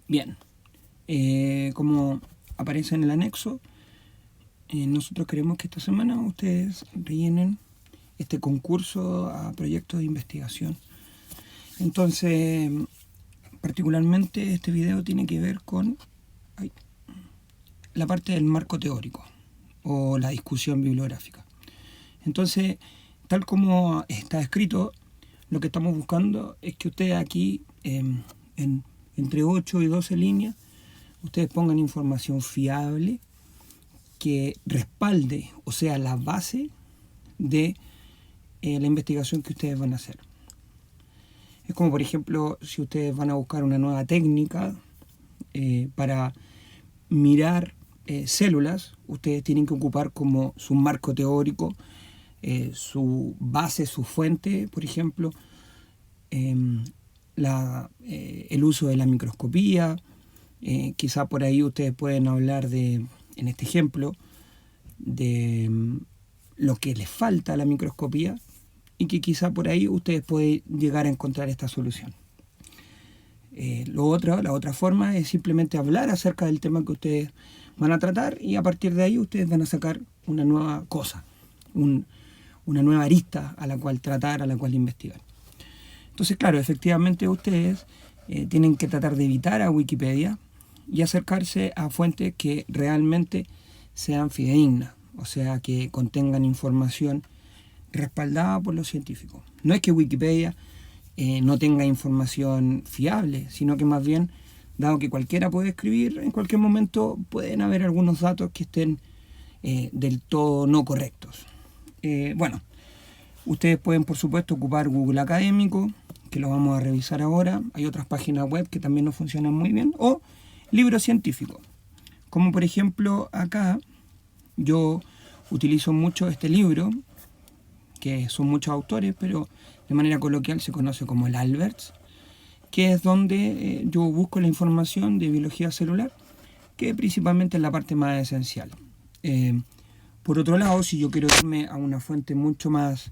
Bien, como aparece en el anexo, nosotros queremos que esta semana ustedes rellenen este concurso a proyectos de investigación. Entonces, particularmente este video tiene que ver con la parte del marco teórico o la discusión bibliográfica. Entonces, tal como está escrito, lo que estamos buscando es que ustedes aquí, entre 8 y 12 líneas, ustedes pongan información fiable que respalde, o sea, la base de la investigación que ustedes van a hacer. Es como, por ejemplo, si ustedes van a buscar una nueva técnica para mirar células, ustedes tienen que ocupar como su marco teórico, su base, su fuente, por ejemplo, el uso de la microscopía. Quizá por ahí ustedes pueden hablar de, en este ejemplo, de lo que les falta a la microscopía y que quizá por ahí ustedes pueden llegar a encontrar esta solución. La otra forma es simplemente hablar acerca del tema que ustedes van a tratar y a partir de ahí ustedes van a sacar una nueva cosa, una nueva arista a la cual tratar, a la cual investigar. Entonces, claro, efectivamente ustedes tienen que tratar de evitar a Wikipedia y acercarse a fuentes que realmente sean fidedignas, o sea, que contengan información respaldada por los científicos. No es que Wikipedia no tenga información fiable, sino que más bien, dado que cualquiera puede escribir, en cualquier momento pueden haber algunos datos que estén del todo no correctos. Bueno, ustedes pueden, por supuesto, ocupar Google Académico, que lo vamos a revisar ahora. Hay otras páginas web que también no funcionan muy bien. O libros científicos. Como por ejemplo, acá yo utilizo mucho este libro, que son muchos autores, pero de manera coloquial se conoce como el Alberts, que es donde yo busco la información de biología celular, que principalmente es la parte más esencial. Por otro lado, si yo quiero irme a una fuente mucho más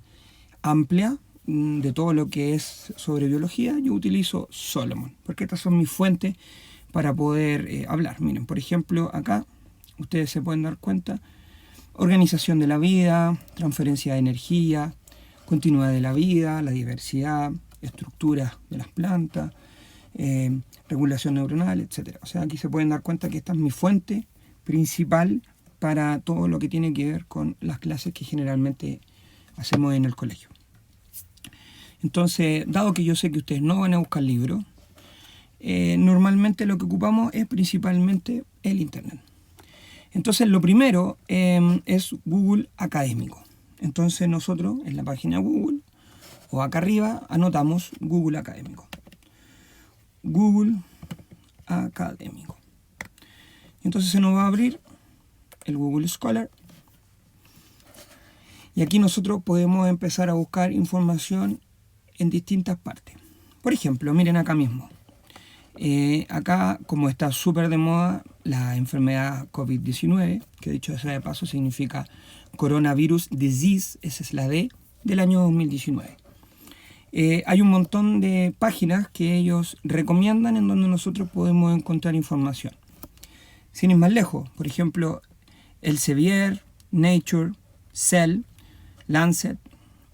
amplia de todo lo que es sobre biología, yo utilizo Solomon, porque estas son mis fuentes para poder hablar. Miren, por ejemplo, acá ustedes se pueden dar cuenta: organización de la vida, transferencia de energía, continuidad de la vida, la diversidad, estructuras de las plantas, regulación neuronal, etc. O sea, aquí se pueden dar cuenta que esta es mi fuente principal para todo lo que tiene que ver con las clases que generalmente hacemos en el colegio. Entonces, dado que yo sé que ustedes no van a buscar libros, normalmente lo que ocupamos es principalmente el Internet. Entonces, lo primero es Google Académico. Entonces, nosotros en la página Google o acá arriba anotamos Google Académico. Google Académico. Entonces se nos va a abrir el Google Scholar. Y aquí nosotros podemos empezar a buscar información en distintas partes. Por ejemplo, miren acá mismo. Acá, como está súper de moda la enfermedad COVID-19, que dicho sea de paso significa Coronavirus Disease, esa es la D, del año 2019. Hay un montón de páginas que ellos recomiendan en donde nosotros podemos encontrar información. Sin ir más lejos, por ejemplo, Elsevier, Nature, Cell, Lancet,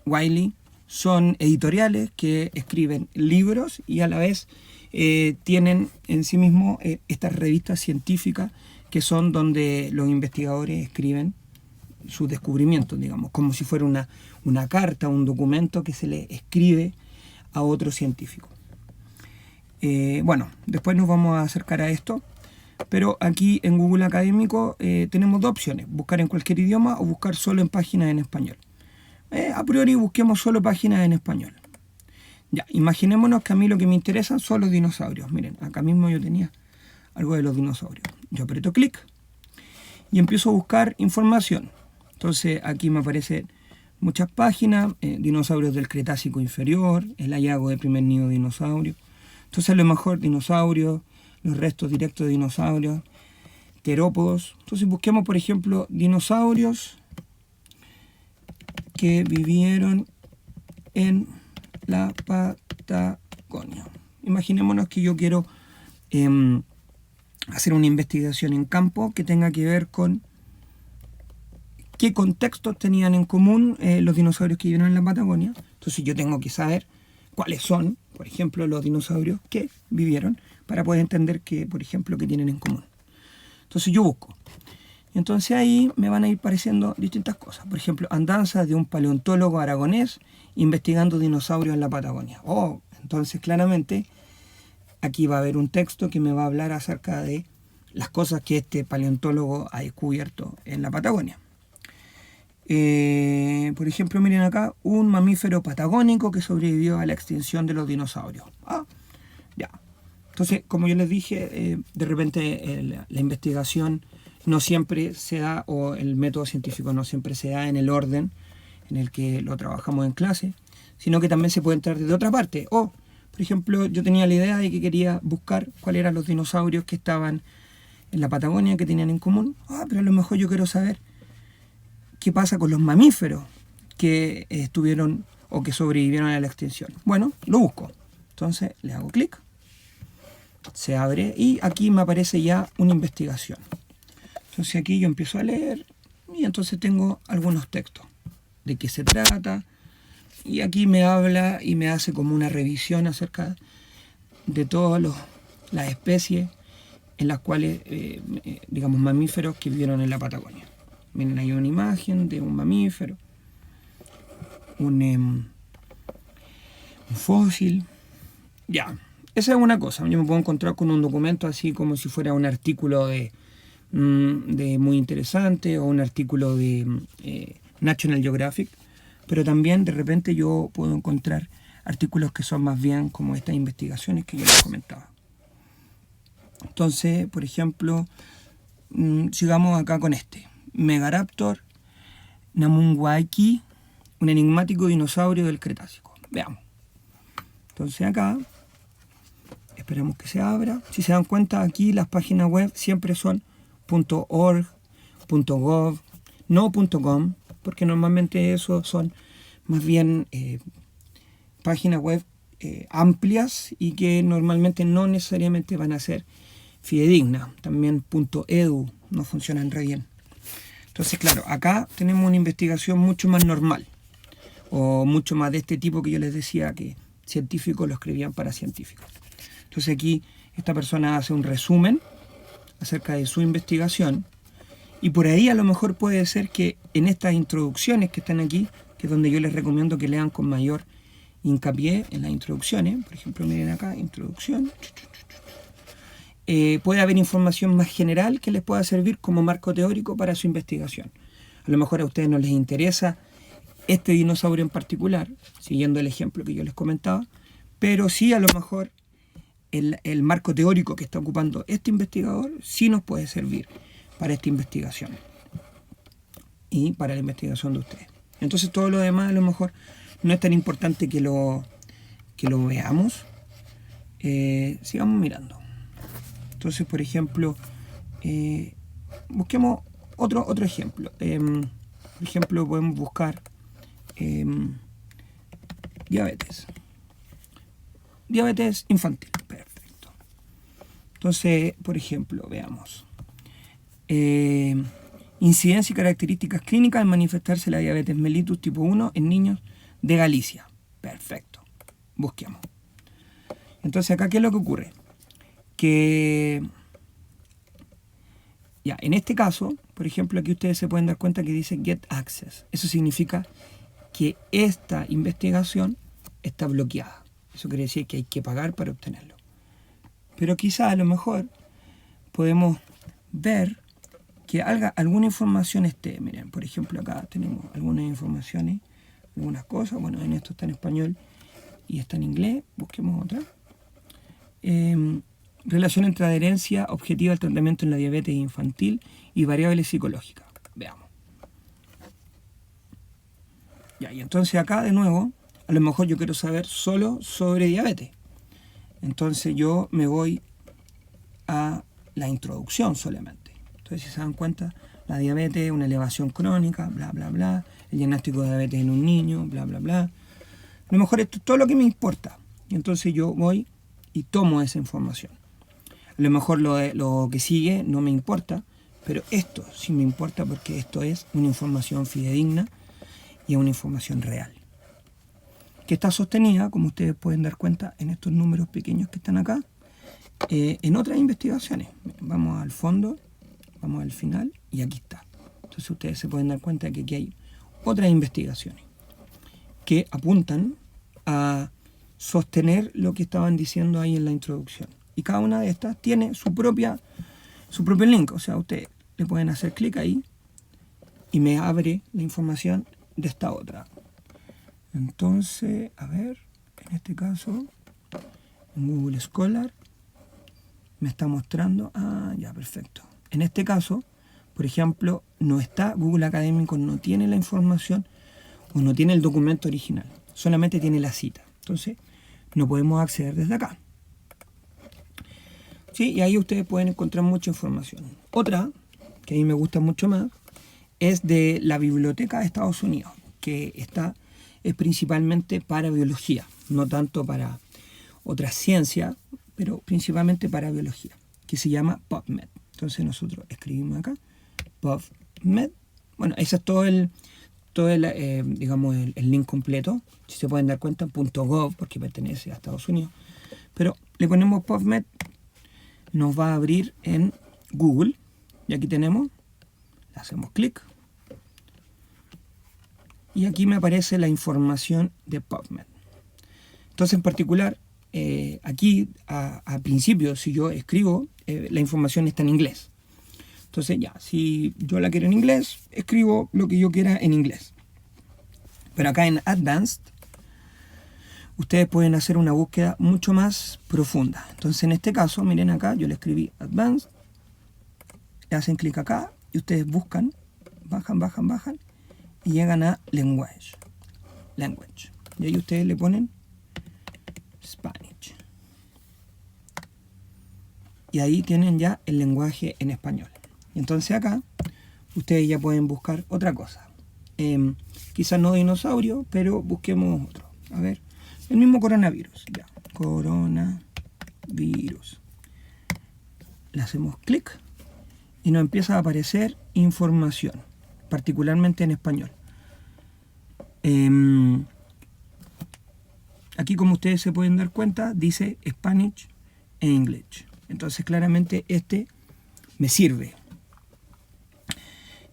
Wiley, son editoriales que escriben libros y a la vez tienen en sí mismo estas revistas científicas que son donde los investigadores escriben sus descubrimientos, digamos, como si fuera una carta, un documento que se le escribe a otro científico. Bueno, después nos vamos a acercar a esto, pero aquí en Google Académico tenemos dos opciones: buscar en cualquier idioma o buscar solo en páginas en español. A priori busquemos solo páginas en español. Ya, imaginémonos que a mí lo que me interesan son los dinosaurios. Miren, acá mismo yo tenía algo de los dinosaurios. Yo aprieto clic y empiezo a buscar información. Entonces aquí me aparecen muchas páginas: dinosaurios del Cretácico inferior, el hallazgo del primer nido de dinosaurio. Entonces lo mejor, dinosaurios, los restos directos de dinosaurios, terópodos. Entonces busquemos, por ejemplo, dinosaurios que vivieron en la Patagonia. Imaginémonos que yo quiero hacer una investigación en campo que tenga que ver con qué contextos tenían en común los dinosaurios que vivieron en la Patagonia. Entonces yo tengo que saber cuáles son, por ejemplo, los dinosaurios que vivieron para poder entender qué, por ejemplo, qué tienen en común. Entonces yo busco. Entonces ahí me van a ir apareciendo distintas cosas. Por ejemplo, andanzas de un paleontólogo aragonés investigando dinosaurios en la Patagonia. Entonces claramente aquí va a haber un texto que me va a hablar acerca de las cosas que este paleontólogo ha descubierto en la Patagonia. Por ejemplo, miren acá, un mamífero patagónico que sobrevivió a la extinción de los dinosaurios. Ya. Entonces, como yo les dije, de repente la investigación no siempre se da, o el método científico no siempre se da en el orden en el que lo trabajamos en clase, sino que también se puede entrar desde otra parte. Por ejemplo, yo tenía la idea de que quería buscar cuáles eran los dinosaurios que estaban en la Patagonia, que tenían en común. Pero a lo mejor yo quiero saber qué pasa con los mamíferos que estuvieron o que sobrevivieron a la extinción. Bueno, lo busco. Entonces le hago clic, se abre y aquí me aparece ya una investigación. Entonces aquí yo empiezo a leer y entonces tengo algunos textos de qué se trata, y aquí me habla y me hace como una revisión acerca de todas las especies en las cuales, digamos, mamíferos que vivieron en la Patagonia. Miren, hay una imagen de un mamífero, un fósil. Ya, esa es una cosa. Yo me puedo encontrar con un documento así como si fuera un artículo de muy interesante, o un artículo de National Geographic, pero también de repente yo puedo encontrar artículos que son más bien como estas investigaciones que yo les comentaba. Entonces, por ejemplo, sigamos acá con este Megaraptor namunwaiki, un enigmático dinosaurio del Cretácico. Veamos. Entonces acá esperemos que se abra. Si se dan cuenta, aquí las páginas web siempre son .org, .gov, no .com, porque normalmente esos son más bien páginas web amplias y que normalmente no necesariamente van a ser fidedignas. También .edu no funcionan re bien. Entonces, claro, acá tenemos una investigación mucho más normal, o mucho más de este tipo que yo les decía que científicos lo escribían para científicos. Entonces aquí esta persona hace un resumen acerca de su investigación, y por ahí a lo mejor puede ser que en estas introducciones que están aquí, que es donde yo les recomiendo que lean con mayor hincapié en las introducciones, por ejemplo miren acá, introducción, puede haber información más general que les pueda servir como marco teórico para su investigación. A lo mejor a ustedes no les interesa este dinosaurio en particular, siguiendo el ejemplo que yo les comentaba, pero sí a lo mejor el marco teórico que está ocupando este investigador sí nos puede servir para esta investigación y para la investigación de ustedes. Entonces todo lo demás a lo mejor no es tan importante que lo veamos. Sigamos mirando. Entonces, por ejemplo, busquemos otro ejemplo. Por ejemplo, podemos buscar diabetes. Diabetes infantil. Perfecto. Entonces, por ejemplo, veamos. Incidencia y características clínicas al manifestarse la diabetes mellitus tipo 1 en niños de Galicia. Perfecto. Busquemos. Entonces, acá, ¿qué es lo que ocurre? Que ya, en este caso, por ejemplo, aquí ustedes se pueden dar cuenta que dice Get Access. Eso significa que esta investigación está bloqueada. Eso quiere decir que hay que pagar para obtenerlo. Pero quizá a lo mejor podemos ver que alguna información esté. Miren, por ejemplo, acá tenemos algunas informaciones, algunas cosas. Bueno, en esto está en español y está en inglés. Busquemos otra. Relación entre adherencia objetiva al tratamiento en la diabetes infantil y variables psicológicas. Veamos. Ya, y entonces acá de nuevo, a lo mejor yo quiero saber solo sobre diabetes. Entonces yo me voy a la introducción solamente. Entonces, si se dan cuenta, la diabetes, una elevación crónica, bla, bla, bla, el diagnóstico de diabetes en un niño, bla, bla, bla. A lo mejor esto es todo lo que me importa. Y entonces yo voy y tomo esa información. A lo mejor lo que sigue no me importa, pero esto sí me importa porque esto es una información fidedigna y es una información real, que está sostenida, como ustedes pueden dar cuenta, en estos números pequeños que están acá, en otras investigaciones. Vamos al fondo, vamos al final, y aquí está. Entonces ustedes se pueden dar cuenta de que aquí hay otras investigaciones que apuntan a sostener lo que estaban diciendo ahí en la introducción. Y cada una de estas tiene su propio link. O sea, ustedes le pueden hacer clic ahí y me abre la información de esta otra. Entonces, a ver, en este caso, en Google Scholar, me está mostrando, ya, perfecto. En este caso, por ejemplo, no está Google Académico, no tiene la información o no tiene el documento original, solamente tiene la cita. Entonces, no podemos acceder desde acá. ¿Sí? Y ahí ustedes pueden encontrar mucha información. Otra, que a mí me gusta mucho más, es de la Biblioteca de Estados Unidos, que es principalmente para biología, no tanto para otras ciencias, pero principalmente para biología, que se llama PubMed. Entonces nosotros escribimos acá, PubMed. Bueno, ese es todo el link completo. Si se pueden dar cuenta, .gov, porque pertenece a Estados Unidos. Pero le ponemos PubMed, nos va a abrir en Google. Y aquí tenemos, le hacemos clic. Y aquí me aparece la información de PubMed. Entonces, en particular, aquí, a principio, si yo escribo, la información está en inglés. Entonces, ya, si yo la quiero en inglés, escribo lo que yo quiera en inglés. Pero acá en Advanced, ustedes pueden hacer una búsqueda mucho más profunda. Entonces, en este caso, miren acá, yo le escribí Advanced, le hacen clic acá y ustedes buscan, bajan y llegan a Language. Y ahí ustedes le ponen Spanish. Y ahí tienen ya el lenguaje en español. Entonces acá ustedes ya pueden buscar otra cosa. Quizás no dinosaurio, pero busquemos otro. A ver, el mismo coronavirus. Ya, coronavirus. Le hacemos clic y nos empieza a aparecer información, particularmente en español. Aquí, como ustedes se pueden dar cuenta, dice Spanish e English. Entonces, claramente este me sirve.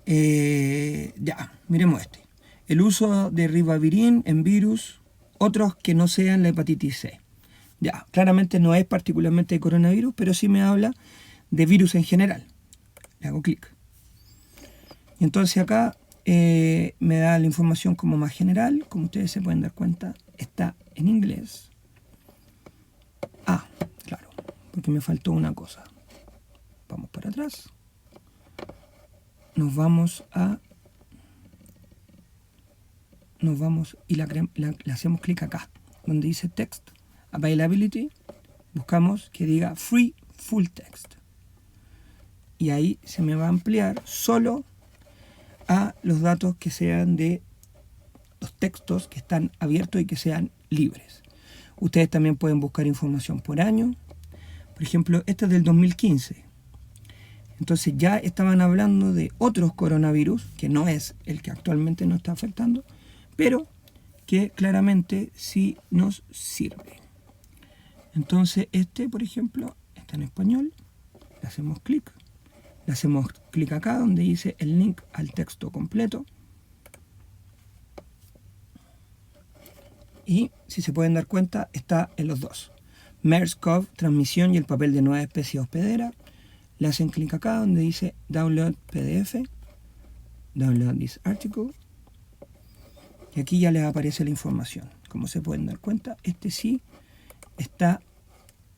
Ya, miremos este. El uso de ribavirin en virus, otros que no sean la hepatitis C. Ya, claramente no es particularmente de coronavirus, pero sí me habla de virus en general. Le hago clic. Y entonces acá me da la información como más general. Como ustedes se pueden dar cuenta, está en inglés. Claro, porque me faltó una cosa. Vamos para atrás. Nos vamos y le hacemos clic acá, donde dice Text Availability. Buscamos que diga Free Full Text. Y ahí se me va a ampliar solo a los datos que sean de los textos que están abiertos y que sean libres. Ustedes también pueden buscar información por año. Por ejemplo, este es del 2015. Entonces ya estaban hablando de otros coronavirus, que no es el que actualmente nos está afectando, pero que claramente sí nos sirve. Entonces este, por ejemplo, está en español. Le hacemos clic. Le hacemos clic acá donde dice el link al texto completo. Y si se pueden dar cuenta, está en los dos. MERS-CoV, transmisión y el papel de nuevas especies hospederas. Le hacen clic acá donde dice Download PDF. Download this article. Y aquí ya les aparece la información. Como se pueden dar cuenta, este sí está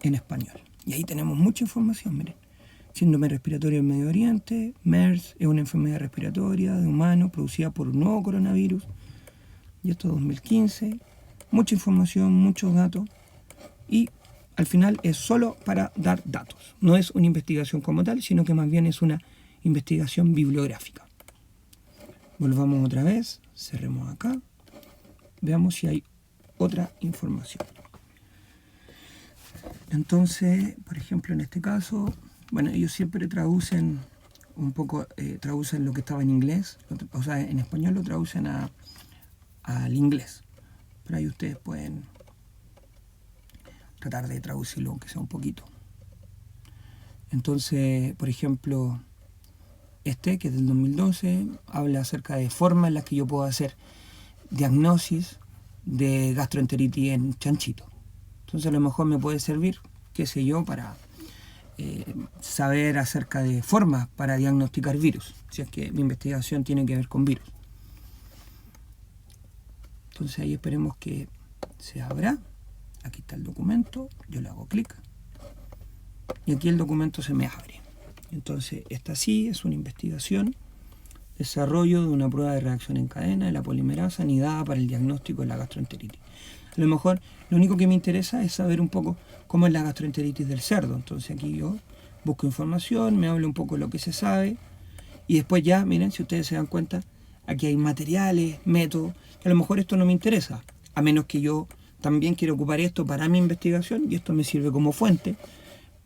en español. Y ahí tenemos mucha información, miren. Síndrome respiratorio en Medio Oriente. MERS es una enfermedad respiratoria de humanos producida por un nuevo coronavirus. Y esto es 2015. Mucha información, muchos datos. Y al final es solo para dar datos. No es una investigación como tal, sino que más bien es una investigación bibliográfica. Volvamos otra vez. Cerremos acá. Veamos si hay otra información. Entonces, por ejemplo, en este caso, bueno, ellos siempre traducen un poco, traducen lo que estaba en inglés, o sea, en español lo traducen al inglés. Pero ahí ustedes pueden tratar de traducirlo, aunque sea un poquito. Entonces, por ejemplo, que es del 2012, habla acerca de formas en las que yo puedo hacer diagnosis de gastroenteritis en chanchito. Entonces a lo mejor me puede servir, qué sé yo, para saber acerca de formas para diagnosticar virus, si es que mi investigación tiene que ver con virus. Entonces ahí esperemos que se abra. Aquí está el documento, yo le hago clic y aquí el documento se me abre. Entonces esta sí es una investigación, desarrollo de una prueba de reacción en cadena de la polimerasa anidada para el diagnóstico de la gastroenteritis. A lo mejor lo único que me interesa es saber un poco cómo es la gastroenteritis del cerdo. Entonces aquí yo busco información, me habla un poco de lo que se sabe y después ya, miren, si ustedes se dan cuenta, aquí hay materiales, métodos, que a lo mejor esto no me interesa, a menos que yo también quiera ocupar esto para mi investigación y esto me sirve como fuente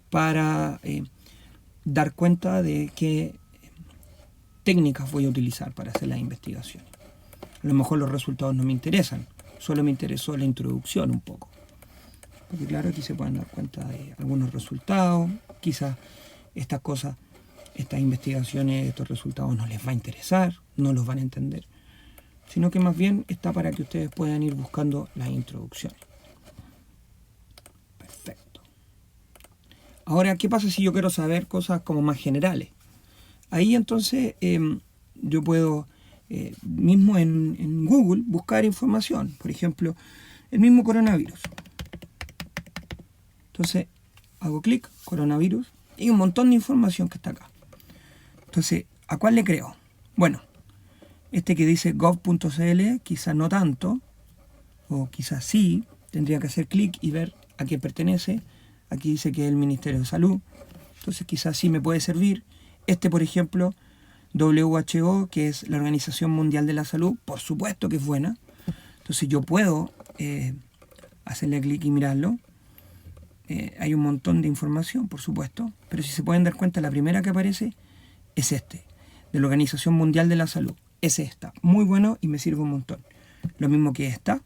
para dar cuenta de qué técnicas voy a utilizar para hacer las investigaciones. A lo mejor los resultados no me interesan, solo me interesó la introducción un poco. Porque claro, aquí se pueden dar cuenta de algunos resultados, quizás estas cosas, estas investigaciones, estos resultados no les va a interesar, no los van a entender, sino que más bien está para que ustedes puedan ir buscando las introducciones. Perfecto. Ahora, ¿qué pasa si yo quiero saber cosas como más generales? Ahí entonces yo puedo mismo en Google buscar información, por ejemplo, el mismo coronavirus. Entonces hago clic, coronavirus, y un montón de información que está acá. Entonces, ¿a cuál le creo? Bueno, este que dice gov.cl, quizás no tanto, o quizás sí, tendría que hacer clic y ver a qué pertenece. Aquí dice que es el Ministerio de Salud, entonces quizás sí me puede servir. Por ejemplo, WHO, que es la Organización Mundial de la Salud, por supuesto que es buena. Entonces yo puedo hacerle clic y mirarlo. Hay un montón de información, por supuesto, pero si se pueden dar cuenta, la primera que aparece es de la Organización Mundial de la Salud. Es esta, muy bueno y me sirve un montón. Lo mismo que esta,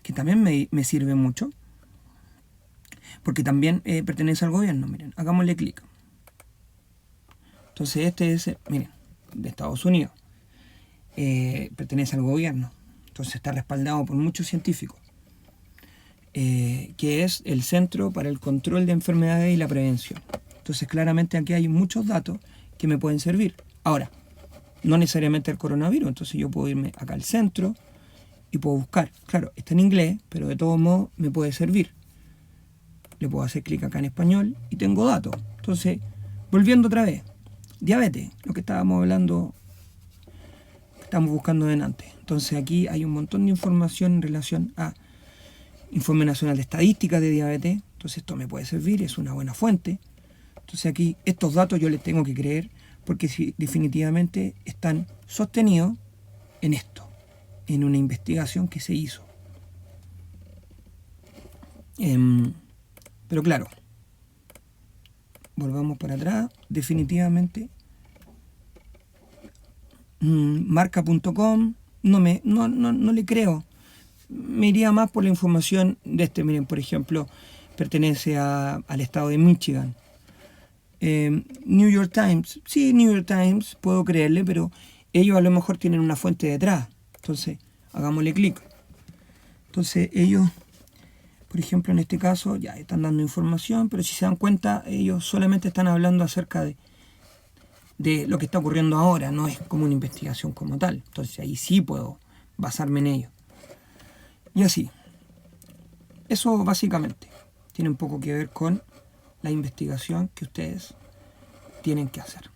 que también me sirve mucho, porque también pertenece al gobierno. Miren, hagámosle clic. Entonces este es, miren, de Estados Unidos, pertenece al gobierno, entonces está respaldado por muchos científicos, que es el Centro para el Control de Enfermedades y la Prevención. Entonces claramente aquí hay muchos datos que me pueden servir. Ahora, no necesariamente el coronavirus, entonces yo puedo irme acá al centro y puedo buscar. Claro, está en inglés, pero de todos modos me puede servir. Le puedo hacer clic acá en español y tengo datos. Entonces, volviendo otra vez, diabetes, lo que estábamos hablando, estamos buscando delante. Entonces aquí hay un montón de información en relación a Informe Nacional de Estadística de Diabetes. Entonces esto me puede servir, es una buena fuente. Entonces aquí estos datos yo les tengo que creer porque si, definitivamente están sostenidos en esto, en una investigación que se hizo. Pero claro, volvamos para atrás, definitivamente marca.com no le creo. Me iría más por la información de miren, por ejemplo, pertenece al estado de Michigan. New York Times, sí, New York Times, puedo creerle, pero ellos a lo mejor tienen una fuente detrás. Entonces, hagámosle clic. Entonces, ellos, por ejemplo, en este caso, ya están dando información, pero si se dan cuenta, ellos solamente están hablando acerca de lo que está ocurriendo ahora, no es como una investigación como tal. Entonces, ahí sí puedo basarme en ello. Y así. Eso básicamente tiene un poco que ver con la investigación que ustedes tienen que hacer.